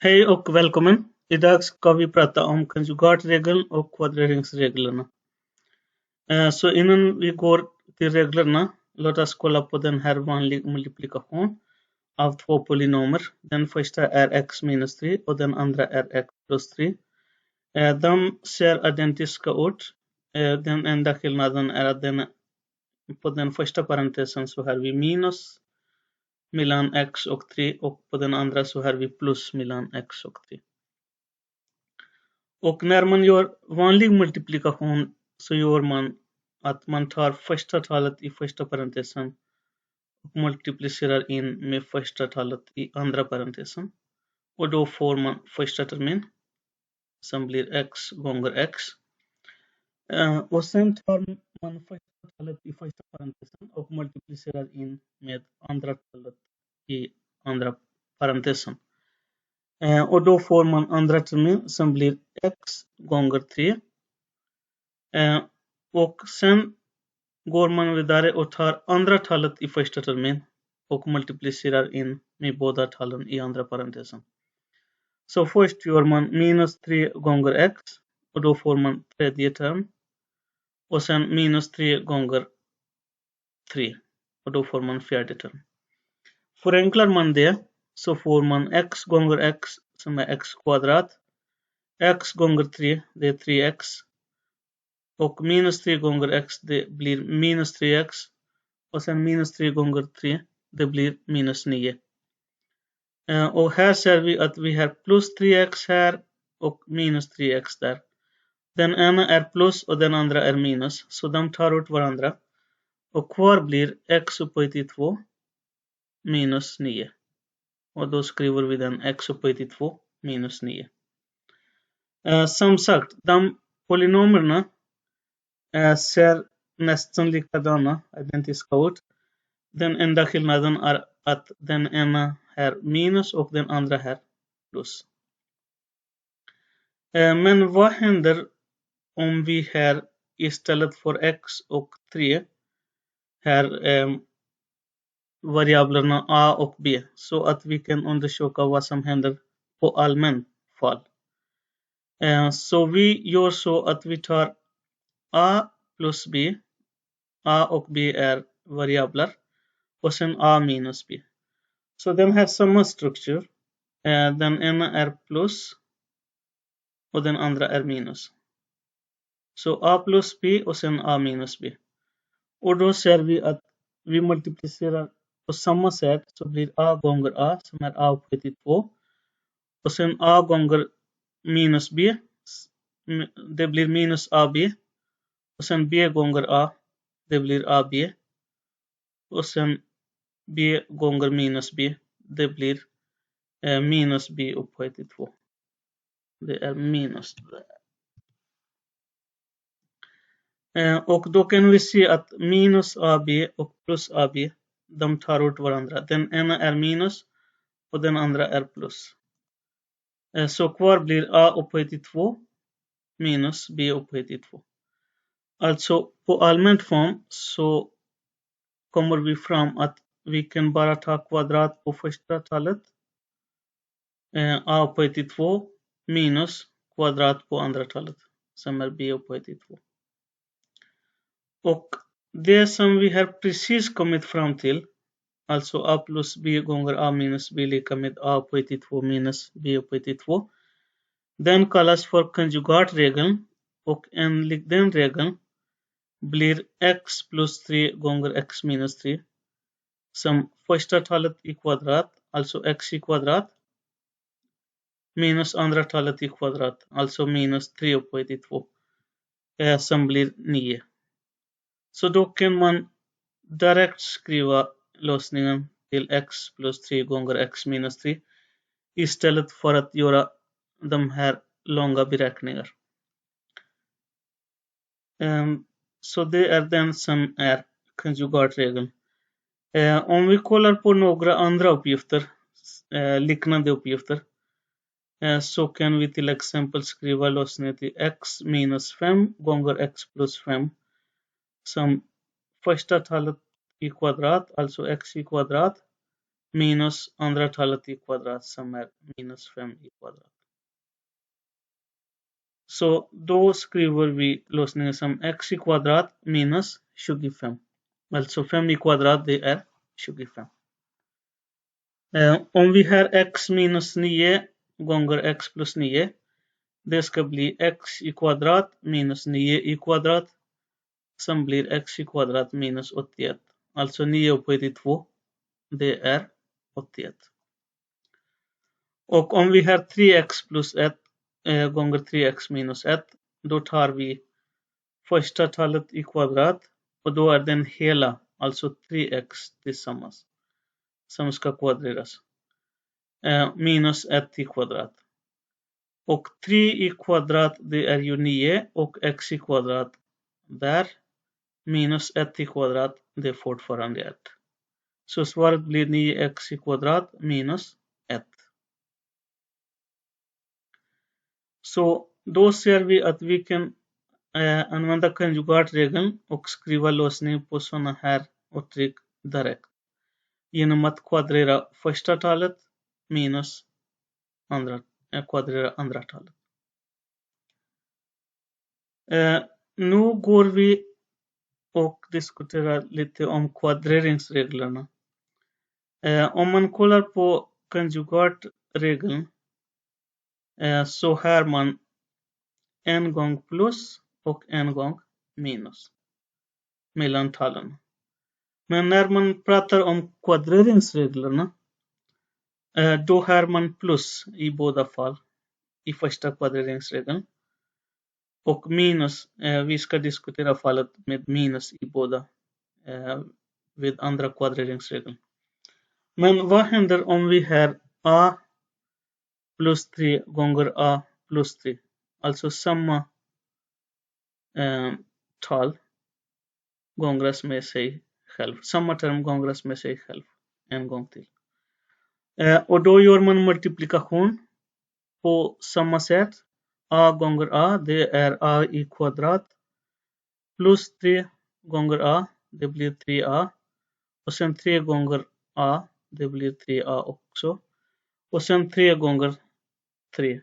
Hej och välkommen! Idag ska vi prata om konjugatregeln och kvadreringsreglerna. Så innan vi går till reglerna, låt oss kolla på den här vanlig multiplikation av två polynomer. Den första är x minus 3 och den andra är x plus 3. De ser identiska ut. Den enda skillnaden är att på den första parentesen så har vi minus mellan x och 3 och på den andra så har vi plus mellan x och 3. Och när man gör vanlig multiplikation så gör man att man tar första talet i första parentesen och multiplicerar in med första talet i andra parentesen. Och då får man första termin som blir x gånger x. Och sen tar man första talet i första parentesen och multiplicerar in med andra talet i andra parentesen. Och då får man andra termin som blir x gånger 3. Och sen går man vidare och tar andra talet i första termin och multiplicerar in med båda talen i andra parentesen. Så först gör man minus 3 gånger x och då får man tredje term. Och sen minus 3 gånger 3 och då får man fjärde term. Förenklar man det så får man x gånger x som är x kvadrat. X gånger 3 det är 3x. Och minus 3 gånger x det blir minus 3x. Och sen minus 3 gånger 3 det blir minus 9. Och här ser vi att vi har plus 3x här och minus 3x där. Den ena är plus och den andra är minus. Så de tar ut varandra. Och kvar blir x upphöjt till 2 minus 9. Och då skriver vi den x upphöjt till 2 minus 9. Som sagt, de polynomerna ser nästan likadana, identiska ut. Den enda skillnaden är att den ena är minus och den andra är plus. Men vad händer om vi här istället för x och 3 här variablerna a och b så att vi kan undersöka vad som händer på allmän fall. Så vi gör så att vi tar a plus b. A och b är variabler. Och sen a minus b. Så den har samma struktur. Den ena är plus och den andra är minus. Så a plus b och sen a minus b. Och då ser vi att vi multiplicerar på samma sätt så blir a gånger a som är a upphöjt till 2. Och sen a gånger minus b. Det blir minus ab. Och sen b gånger a. Det blir ab. Och sen b gånger minus b. Det blir minus b upphöjt till 2. Det är minus. Och då kan vi se att minus ab och plus ab. De tar ut varandra. Den ena är minus och den andra är plus. Så kvar blir a upphöjt till 2 minus b upphöjt till 2. Alltså på allmän form så kommer vi fram att vi kan bara ta kvadrat på första talet. A upphöjt till 2 minus kvadrat på andra talet som är b upphöjt till 2. Och det som vi har precis kommit fram till, alltså a plus b gånger a minus b lika med a upphöjt till 2 minus b upphöjt till 2. Den kallas för konjugatregeln och enligt den regeln blir x plus 3 gånger x minus 3 som första talet i kvadrat, alltså x i kvadrat, minus andra talet i kvadrat, alltså minus 3 upphöjt till 2, som blir 9. Så då kan man direkt skriva lösningen till x plus 3 gånger x minus 3 istället för att göra de här långa beräkningar. Så det är den som är konjugatregeln. Om vi kollar på några andra uppgifter, liknande uppgifter, så kan vi till exempel skriva lösningen till x minus 5 gånger x plus 5 som första talet i kvadrat, alltså x i kvadrat, minus andra talet i kvadrat som är minus 5 i kvadrat. Så då skriver vi lösningen som x i kvadrat minus 25. Alltså 5 i kvadrat det är 25. Om vi har x minus 9 gånger x plus 9. Det ska bli x i kvadrat minus 9 i kvadrat. Som blir x i kvadrat minus 81. Alltså 9 upphöjt till 2. Det är 81. Och om vi har 3x plus 1 gånger 3x minus 1. Då tar vi första talet i kvadrat. Och då är den hela. Alltså 3x tillsammans. Som ska kvadreras. Minus 1 i kvadrat. Och 3 i kvadrat det är ju 9. Och x i kvadrat där. Minus 1 i kvadrat det är fortfarande 1. Så svaret blir 9x i kvadrat minus 1. Så då ser vi att vi kan använda konjugatregeln och skriva lösning på sådana här uttryck direkt. Genom att kvadrera första talet minus kvadrera andra talet. Nu går vi och diskuterar lite om kvadreringsreglerna. Om man kollar på konjugatregeln så har man en gång plus och en gång minus mellan talen. Men när man pratar om kvadreringsreglerna då har man plus i båda fall i första kvadreringsregeln. Och minus, vi ska diskutera fallet med minus i båda vid andra kvadreringsregeln. Men vad händer om vi har a plus 3 gånger a plus 3? Alltså samma tal gångras med sig själv. Samma term gångras med sig själv en gång till. Och då gör man multiplikation på samma sätt. A gånger a det är a i kvadrat. Plus 3 gånger a det blir 3a. Och sen 3 gånger a det blir 3a också. Och sen 3 gånger 3.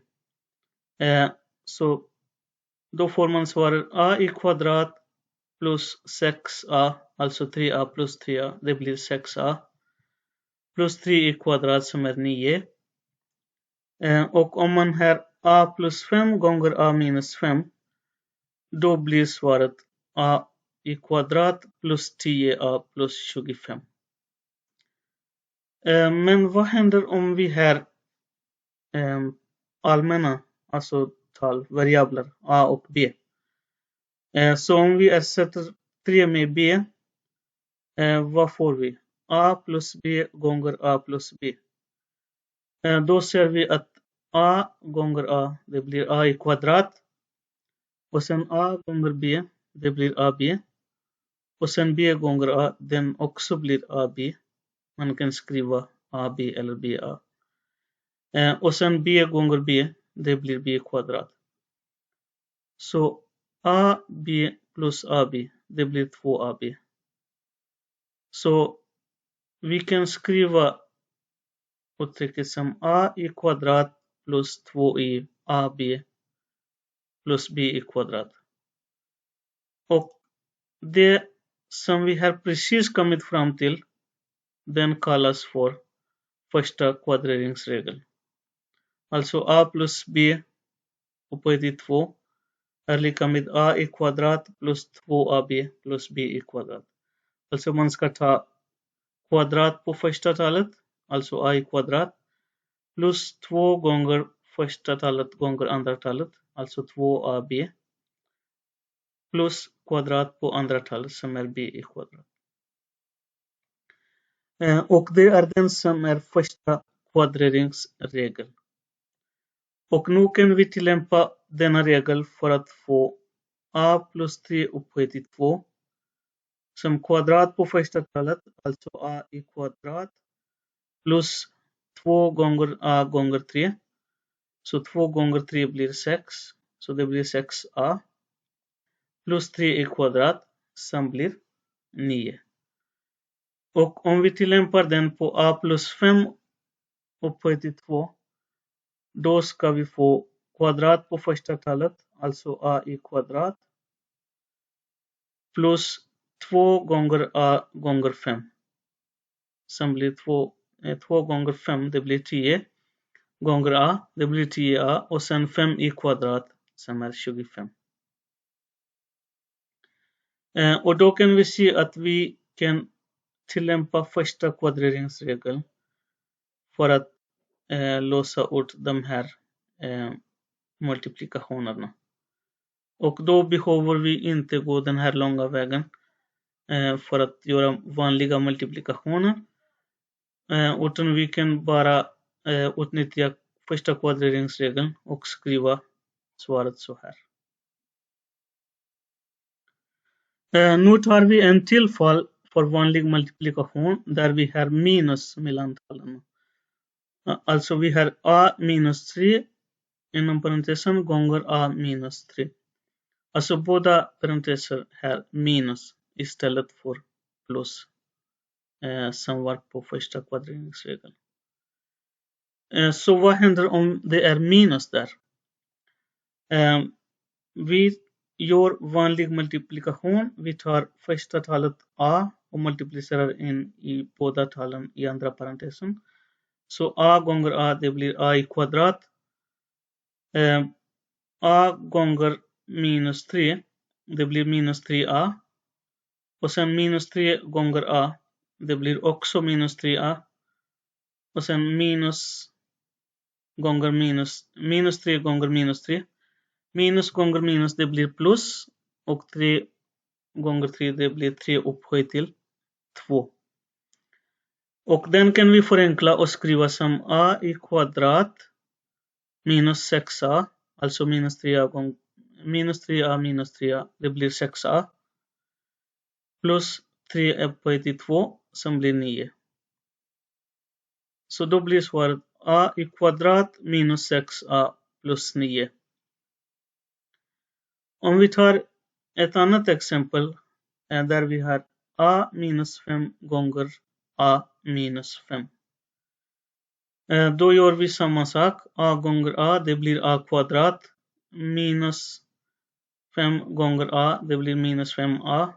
Så då får man svaret a i kvadrat plus 6a. Alltså 3a plus 3a. Det blir 6a. Plus 3 i kvadrat som är 9. Och om man har a plus 5 gånger a minus 5. Då blir svaret a i kvadrat plus 10a plus 25. Men vad händer om vi har allmänna, alltså tal, variabler a och b? Så om vi ersätter 3 med b, vad får vi? A plus b gånger a plus b. Då ser vi att a gånger a, det blir a i kvadrat. Och sen a gånger b, det blir ab. Och sen b gånger a, den också blir ab. Man kan skriva ab eller ba. Och sen b gånger b, det blir b kvadrat. Så ab plus ab, det blir 2ab. Så vi kan skriva uttrycket som a i kvadrat plus 2i ab plus b i kvadrat. Och det som vi har precis kommit fram till, den kallas för första kvadreringsregeln. Alltså a plus b upphöjt till 2 är lika med a i kvadrat plus 2ab plus b i kvadrat. Alltså man ska ta kvadrat på första talet, alltså a i kvadrat, plus 2 gånger första talet gånger andra talet, alltså 2ab, plus kvadrat på andra talet som är b i kvadrat. Och det är den som är första kvadreringsregeln. Och nu kan vi tillämpa denna regel för att få a plus 3 upphöjt till 2 som kvadrat på första talet, alltså a i kvadrat, plus 2 gånger a gånger 3. Så 2 gånger 3 blir 6, så det blir 6a. Plus 3 i kvadrat som blir 9. Och om vi tillämpar den på a plus 5 upphöjt till 2, då ska vi få kvadrat på första talet, alltså a i kvadrat, plus 2 gånger a gånger 5. Som blir 2 gånger 5, det blir 10. Gånger a, det blir 10a. Och sen 5 i kvadrat, som är 25. Och då kan vi se att vi kan tillämpa första kvadreringsregeln för att låsa ut de här multiplikationerna. Och då behöver vi inte gå den här långa vägen för att göra vanliga multiplikationer. Utan vi kan bara utnyttja första kvadreringsregeln och skriva svaret så här. Nu tar vi en till fall för vanlig multiplikation där vi har minus mellan talen. Alltså vi har a minus 3 inom parentesen gånger a minus 3. Alltså båda parenteser har minus istället för plus som var på första kvadreringsregeln. Så vad händer om det är minus där? Vi gör vanlig multiplikation. Vi tar första talet a och multiplicerar in i båda talen i andra parentesen. Så a gånger a, det blir a i kvadrat. A gånger minus 3, det blir minus 3a. Och sen minus 3 gånger a, det blir också minus 3a. Och sen minus gånger minus 3 gånger minus 3. Minus gånger minus, det blir plus. Och 3 gånger 3, det blir 3 upphöjt till 2. Och den kan vi förenkla och skriva som a i kvadrat minus 6a. Alltså minus 3a minus 3a, det blir 6a. Plus 3 upphöjt till 2 som blir 9. Så då blir svaret a i kvadrat minus 6a plus 9. Om vi tar ett annat exempel där vi har a minus 5 gånger a minus 5. Då gör vi samma sak. A gånger a, det blir a kvadrat. Minus 5 gånger a, det blir minus 5a.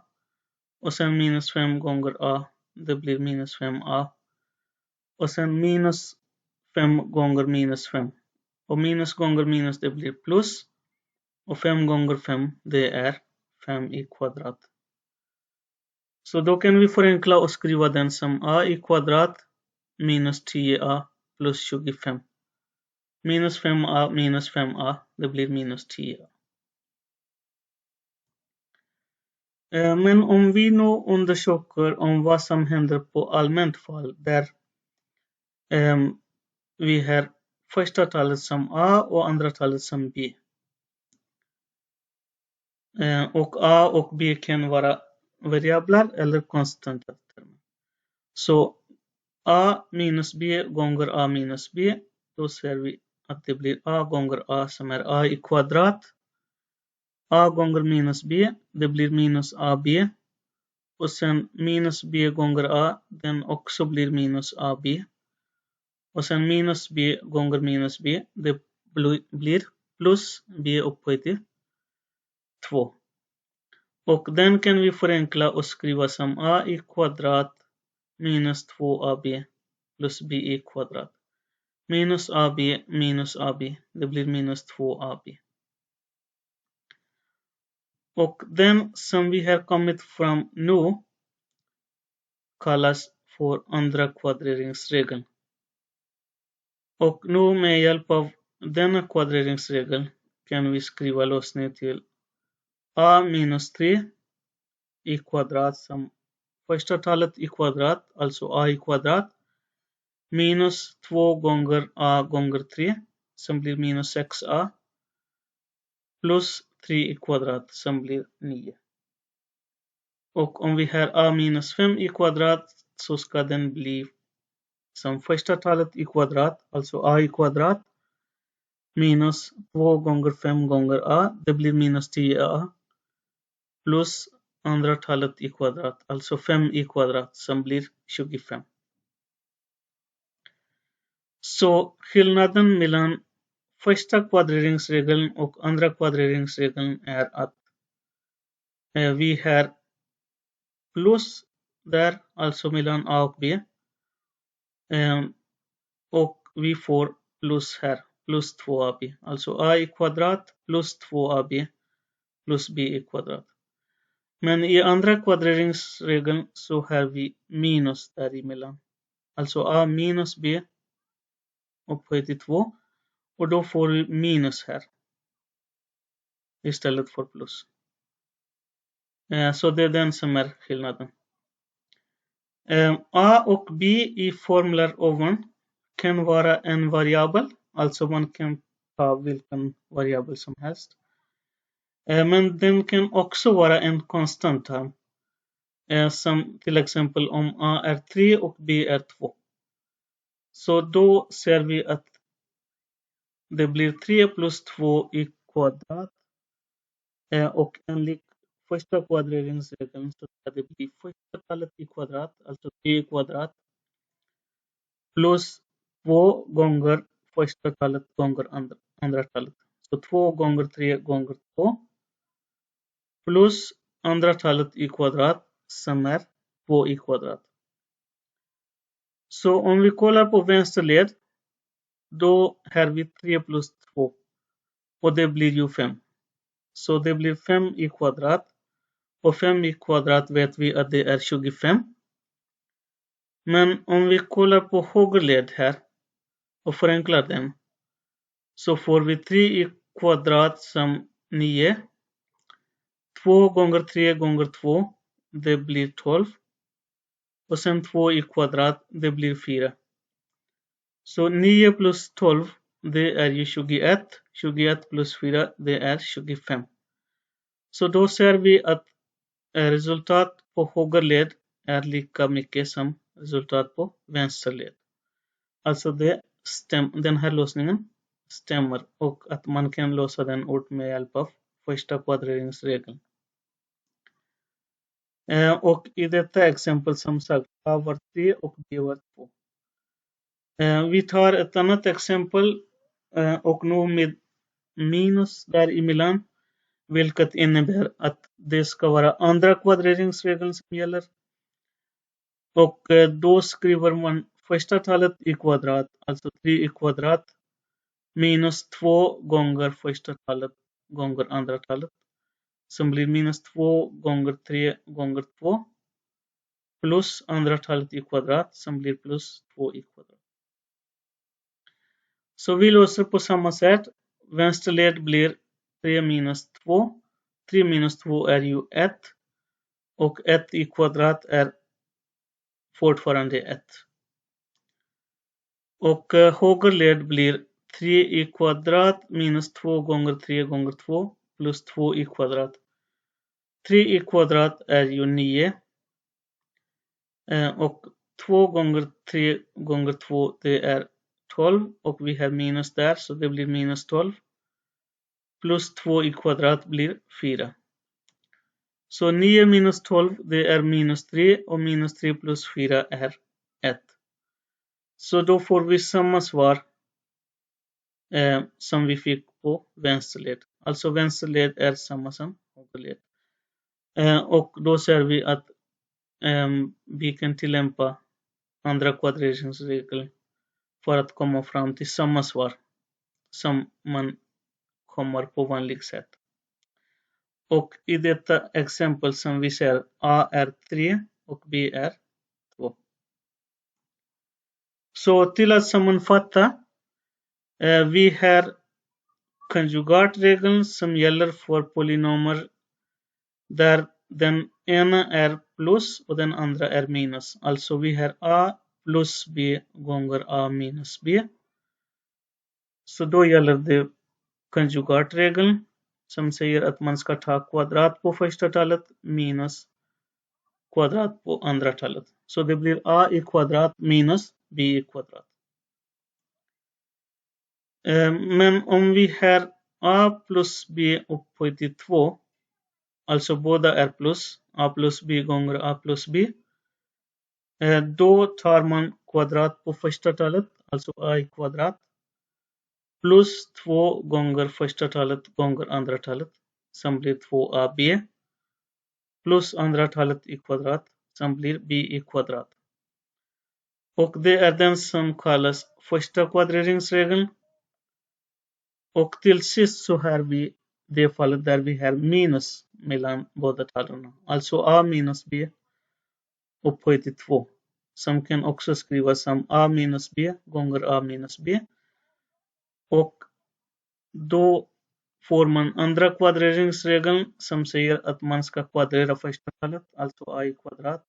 Och sen minus 5 gånger a, det blir minus 5a. Och sen minus 5 gånger minus 5. Och minus gånger minus, det blir plus. Och 5 gånger 5, det är 5 i kvadrat. Så då kan vi förenkla och skriva den som a i kvadrat minus 10a plus 25. Minus 5a, det blir minus 10a. Men om vi nu undersöker om vad som händer på allmänt fall där vi har första talet som a och andra talet som b. Och a och b kan vara variabler eller konstanta. Så a minus b gånger a minus b, då ser vi att det blir a gånger a som är a i kvadrat. A gånger minus b, det blir minus ab. Och sen minus b gånger a, den också blir minus ab. Och sen minus b gånger minus b, det blir plus b upphöjt till 2. Och den kan vi förenkla och skriva som a i kvadrat minus 2ab plus b i kvadrat. Minus ab, det blir minus 2ab. Och den som vi har kommit fram nu kallas för andra kvadreringsregeln. Och nu med hjälp av denna kvadreringsregel kan vi skriva lösningen till a minus 3 i kvadrat som första talet i kvadrat, alltså a i kvadrat, minus 2 gånger a gånger 3 som blir minus 6a plus 3 i kvadrat som blir 9. Och om vi har a minus 5 i kvadrat så ska den bli som första talet i kvadrat, alltså a i kvadrat, minus 2 gånger 5 gånger a, det blir minus 10a, plus andra talet i kvadrat, alltså 5 i kvadrat som blir 25. Så skillnaden mellan första kvadreringsregeln och andra kvadreringsregeln är att vi har plus där, alltså mellan A och B. Och vi får plus här, plus 2ab. Alltså A i kvadrat plus 2ab plus B i kvadrat. Men i andra kvadreringsregeln så har vi minus däremellan. Alltså A minus B upphöjt till 2. Och då får vi minus här istället för plus. Så det är den som är skillnaden. A och B i formler ovan kan vara en variabel. Alltså man kan ta vilken variabel som helst. Men den kan också vara en konstant term. Som till exempel om A är 3 och B är 2. Så då ser vi att det blir 3 plus 2 i kvadrat. Och enligt första kvadreringsregeln så ska det bli första talet i kvadrat, alltså 3 i kvadrat. Plus 2 gånger första talet gånger andra talet. Så 2 gånger 3 gånger 2. Plus andra talet i kvadrat som är 2 i kvadrat. Så om vi kollar på vänster led, då har vi 3 plus 2. Och det blir ju 5. Så det blir 5 i kvadrat. Och 5 i kvadrat vet vi att det är 25. Men om vi kollar på höger led här och förenklar den, så får vi 3 i kvadrat som 9. 2 gånger 3 gånger 2, det blir 12. Och sen 2 i kvadrat, det blir 4. Så 9 plus 12, det är ju 21. 21 plus 4, det är 25. Så då ser vi att resultat på höger led är lika mycket som resultat på vänster led. Alltså den här lösningen stämmer och att man kan lösa den ut med hjälp av första kvadreringsregeln. Och i detta exempel som sagt A var 3 och B var 2. Vi tar ett annat exempel och nu med minus däremellan, vilket innebär att det ska vara andra kvadreringsregeln som gäller. Och då skriver man första talet i kvadrat, alltså 3 i kvadrat, minus 2 gånger första talet gånger andra talet, som blir minus 2 gånger 3 gånger 2, plus andra talet i kvadrat som blir plus 2 i kvadrat. Så vi löser på samma sätt. Vänster led blir 3 minus 2. 3 minus 2 är ju 1. Och 1 i kvadrat är fortfarande 1. Och höger led blir 3 i kvadrat minus 2 gånger 3 gånger 2 plus 2 i kvadrat. 3 i kvadrat är ju 9. Och 2 gånger 3 gånger 2 det är 12. Och vi har minus där så det blir minus 12. Plus 2 i kvadrat blir 4. Så 9 minus 12 det är minus 3 och minus 3 plus 4 är 1. Så då får vi samma svar som vi fick på vänsterled. Alltså vänsterled är samma som högerled. Och då ser vi att vi kan tillämpa andra kvadreringsregeln för att komma fram till samma svar som man kommer på vanligt sätt. Och i detta exempel som vi ser A är 3 och B är 2. Så till att sammanfatta, vi har konjugatregeln som gäller för polynomer där den ena är plus och den andra är minus. Alltså vi har A plus B gånger A minus B. Så då gäller det konjugatregeln som säger att man ska ta kvadrat på första talet minus kvadrat på andra talet. Så det blir A i kvadrat minus B i kvadrat. Men om vi har A plus B upphöjt till 2, alltså båda är plus. A plus B gånger A plus B. Då tar man kvadrat på första talet, alltså A i kvadrat, plus 2 gånger första talet gånger andra talet, som blir 2AB, plus andra talet i kvadrat, som blir B i kvadrat. Och det är den som kallas första kvadreringsregeln. Och till sist så har vi det fallet där vi har minus mellan båda talen. Alltså A minus B upphöjt till 2. Som kan också skrivas som A minus B gånger A minus B. Och då får man andra kvadreringsregeln som säger att man ska kvadrera första talet, alltså A i kvadrat,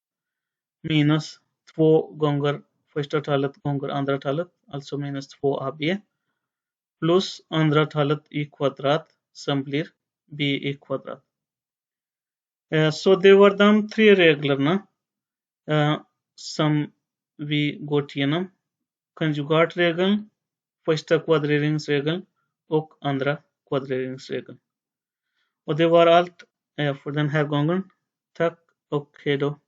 minus 2 gånger första talet gånger andra talet, alltså minus 2AB, plus andra talet i kvadrat som blir B i kvadrat. Så det var de 3 reglerna som vi går igenom. Konjugatregeln, första kvadreringsregeln och andra kvadreringsregeln. Och det var allt för den här gången. Tack och hej då.